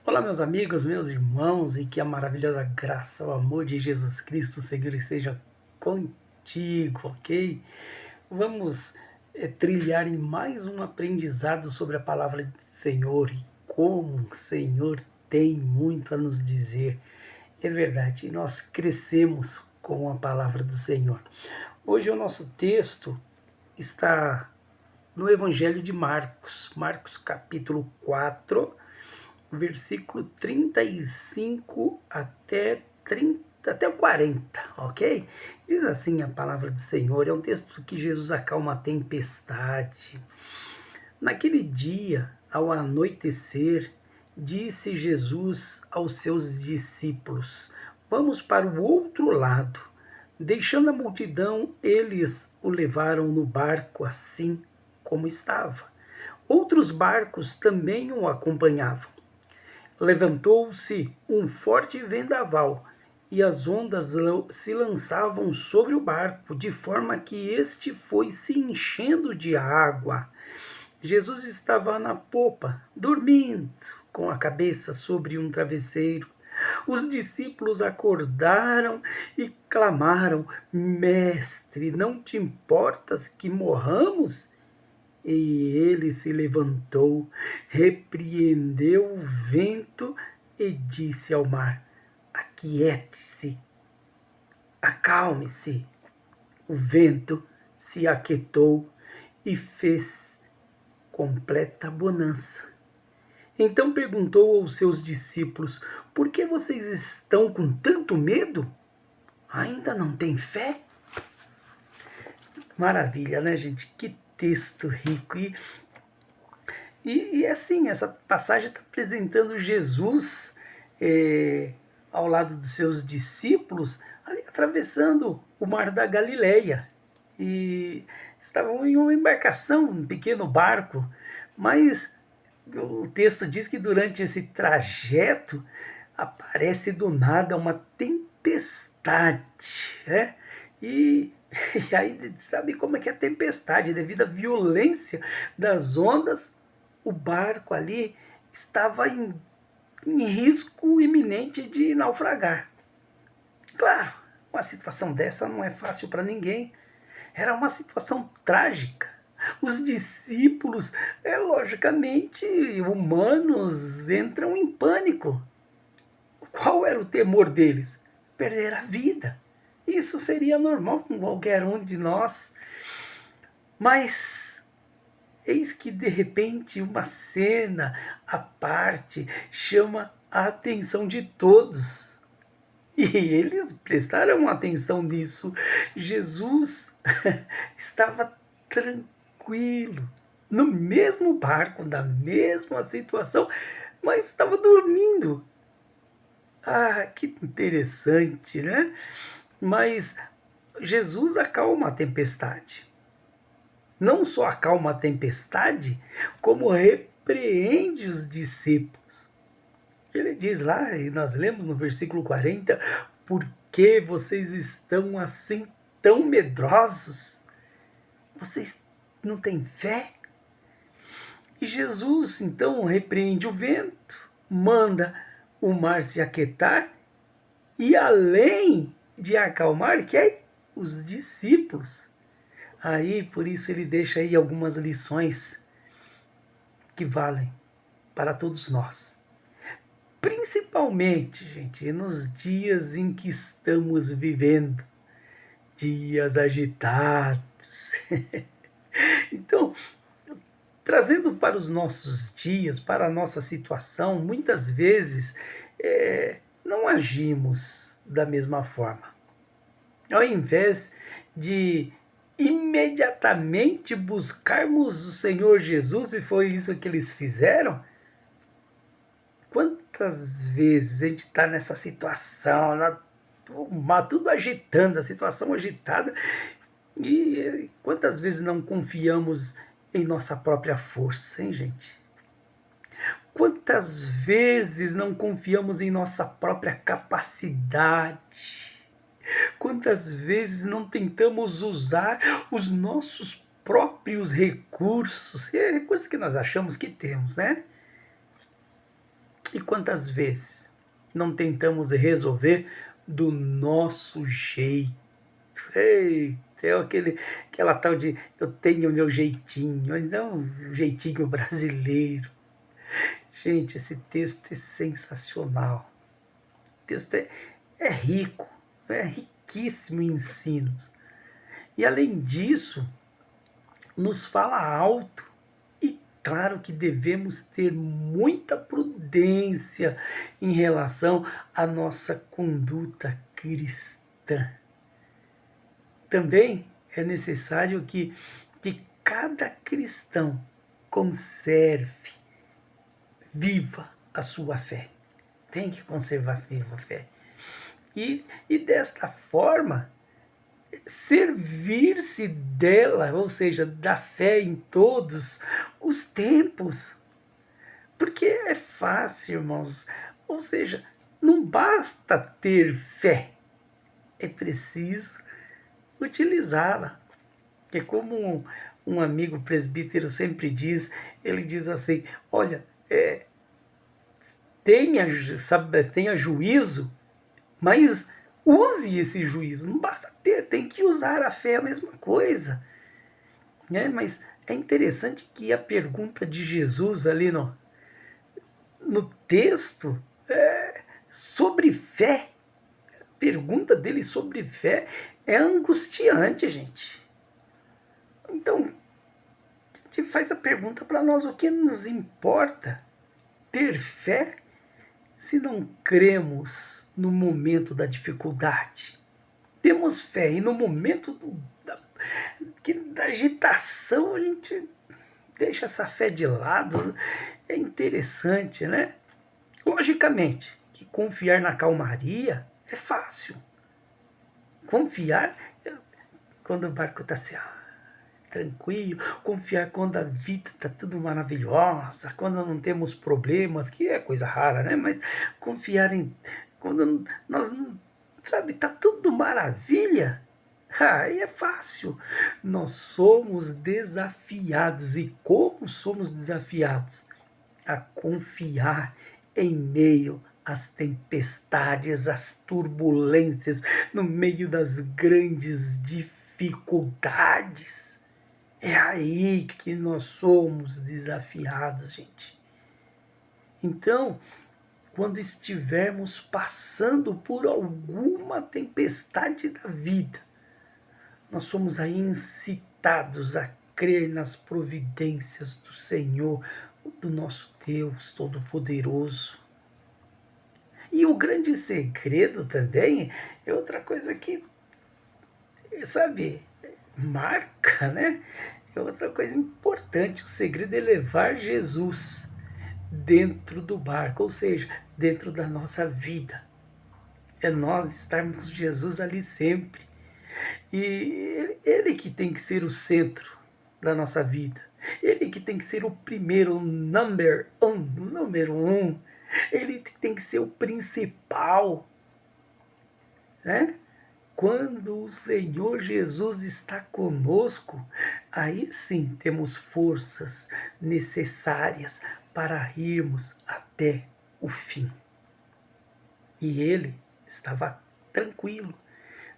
Olá, meus amigos, meus irmãos, e que a maravilhosa graça, o amor de Jesus Cristo, Senhor, esteja contigo, ok? Vamos trilhar em mais um aprendizado sobre a palavra do Senhor e como o Senhor tem muito a nos dizer. É verdade, nós crescemos com a palavra do Senhor. Hoje o nosso texto está no Evangelho de Marcos, Marcos capítulo 4, versículo 35 até o 40, ok? Diz assim a palavra do Senhor, é um texto que Jesus acalma a tempestade. Naquele dia, ao anoitecer, disse Jesus aos seus discípulos: Vamos para o outro lado. Deixando a multidão, eles o levaram no barco assim como estava. Outros barcos também o acompanhavam. Levantou-se um forte vendaval, e as ondas se lançavam sobre o barco, de forma que este foi se enchendo de água. Jesus estava na popa, dormindo, com a cabeça sobre um travesseiro. Os discípulos acordaram e clamaram: Mestre, não te importas que morramos? E ele se levantou, repreendeu o vento e disse ao mar: Aquiete-se, acalme-se. O vento se aquietou e fez completa bonança. Então perguntou aos seus discípulos: Por que vocês estão com tanto medo? Ainda não têm fé? Maravilha, né, gente? Que texto rico. E assim, essa passagem está apresentando Jesus ao lado dos seus discípulos, ali atravessando o mar da Galileia. E estavam em uma embarcação, um pequeno barco, mas o texto diz que durante esse trajeto aparece do nada uma tempestade, né? E, e aí sabe como é que é a tempestade? Devido à violência das ondas, o barco ali estava em risco iminente de naufragar. Claro, uma situação dessa não é fácil para ninguém. Era uma situação trágica. Os discípulos, logicamente, humanos, entram em pânico. Qual era o temor deles? Perder a vida. Isso seria normal com qualquer um de nós. Mas eis que de repente uma cena à parte chama a atenção de todos. E eles prestaram atenção nisso. Jesus estava tranquilo, no mesmo barco, na mesma situação, mas estava dormindo. Ah, que interessante, né? Mas Jesus acalma a tempestade. Não só acalma a tempestade, como repreende os discípulos. Ele diz lá, e nós lemos no versículo 40, por que vocês estão assim tão medrosos? Vocês não têm fé? E Jesus então repreende o vento, manda o mar se aquietar e além de acalmar, quer os discípulos. Aí, por isso ele deixa aí algumas lições que valem para todos nós. Principalmente, gente, nos dias em que estamos vivendo, dias agitados. Então, trazendo para os nossos dias, para a nossa situação, muitas vezes não agimos da mesma forma. Ao invés de imediatamente buscarmos o Senhor Jesus, e foi isso que eles fizeram, quantas vezes a gente está nessa situação, tudo agitando, a situação agitada, e quantas vezes não confiamos em nossa própria força, hein, gente? Quantas vezes não confiamos em nossa própria capacidade? Quantas vezes não tentamos usar os nossos próprios recursos, recursos que nós achamos que temos, né? E quantas vezes não tentamos resolver do nosso jeito? Eita, é aquela tal de eu tenho o meu jeitinho, então o jeitinho brasileiro. Gente, esse texto é sensacional. O texto é rico, é riquíssimo em ensinos. E além disso, nos fala alto. E claro que devemos ter muita prudência em relação à nossa conduta cristã. Também é necessário que cada cristão conserve viva a sua fé. Tem que conservar viva a fé. E desta forma, servir-se dela, ou seja, da fé em todos os tempos. Porque é fácil, irmãos. Ou seja, não basta ter fé, é preciso utilizá-la. É como um amigo presbítero sempre diz, ele diz assim, olha, tenha juízo, mas use esse juízo. Não basta ter, tem que usar. A fé é a mesma coisa. Né? Mas é interessante que a pergunta de Jesus ali no texto sobre fé, a pergunta dele sobre fé é angustiante, gente. Então, a gente faz a pergunta para nós: o que nos importa ter fé se não cremos no momento da dificuldade? Temos fé e no momento da agitação a gente deixa essa fé de lado. É interessante, né? Logicamente que confiar na calmaria é fácil. Confiar quando o barco está assim, tranquilo, confiar quando a vida está tudo maravilhosa, quando não temos problemas, que é coisa rara, né? Mas confiar em quando nós, sabe, está tudo maravilha, aí é fácil. Nós somos desafiados, e como somos desafiados? A confiar em meio às tempestades, às turbulências, no meio das grandes dificuldades. É aí que nós somos desafiados, gente. Então, quando estivermos passando por alguma tempestade da vida, nós somos aí incitados a crer nas providências do Senhor, do nosso Deus Todo-Poderoso. E o grande segredo também é outra coisa que, sabe, marca, né? É outra coisa importante. O segredo é levar Jesus dentro do barco, ou seja, dentro da nossa vida. É nós estarmos com Jesus ali sempre. E ele que tem que ser o centro da nossa vida. Ele que tem que ser o primeiro, o número um. Ele tem que ser o principal, né? Quando o Senhor Jesus está conosco, aí sim temos forças necessárias para irmos até o fim. E ele estava tranquilo,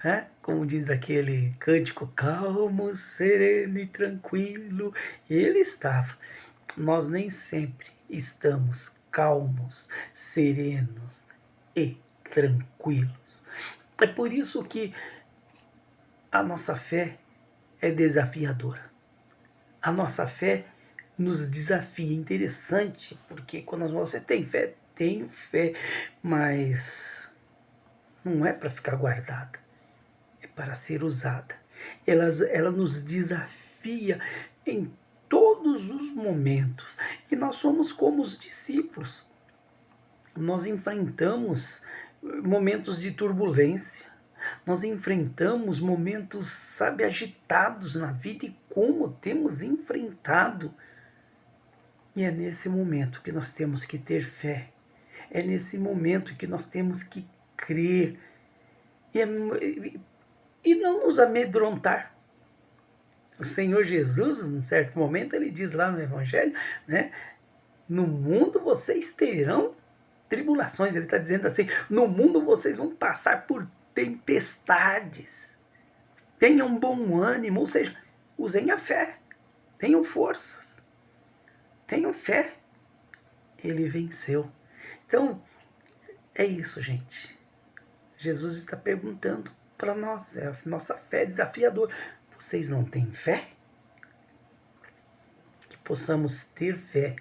né? Como diz aquele cântico, calmo, sereno e tranquilo. Ele estava. Nós nem sempre estamos calmos, serenos e tranquilos. É por isso que a nossa fé é desafiadora. A nossa fé nos desafia. Interessante, porque quando você tem fé, tenho fé, mas não é para ficar guardada, é para ser usada. Ela nos desafia em todos os momentos. E nós somos como os discípulos. Nós enfrentamos momentos de turbulência. Nós enfrentamos momentos, sabe, agitados na vida, e como temos enfrentado. E é nesse momento que nós temos que ter fé. É nesse momento que nós temos que crer. E não nos amedrontar. O Senhor Jesus, num certo momento, ele diz lá no Evangelho, né? No mundo vocês terão tribulações. Ele está dizendo assim: no mundo vocês vão passar por tempestades. Tenham bom ânimo, ou seja, usem a fé, tenham forças, tenham fé. Ele venceu. Então, é isso, gente. Jesus está perguntando para nós, a nossa fé é desafiadora. Vocês não têm fé? Que possamos ter fé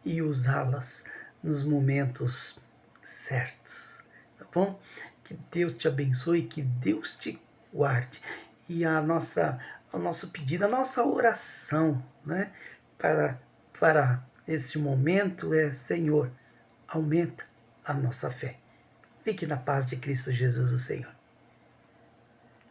e usá-las nos momentos certos, tá bom? Que Deus te abençoe, que Deus te guarde. E o nosso pedido, a nossa oração, né, para este momento é: Senhor, aumenta a nossa fé. Fique na paz de Cristo Jesus, o Senhor.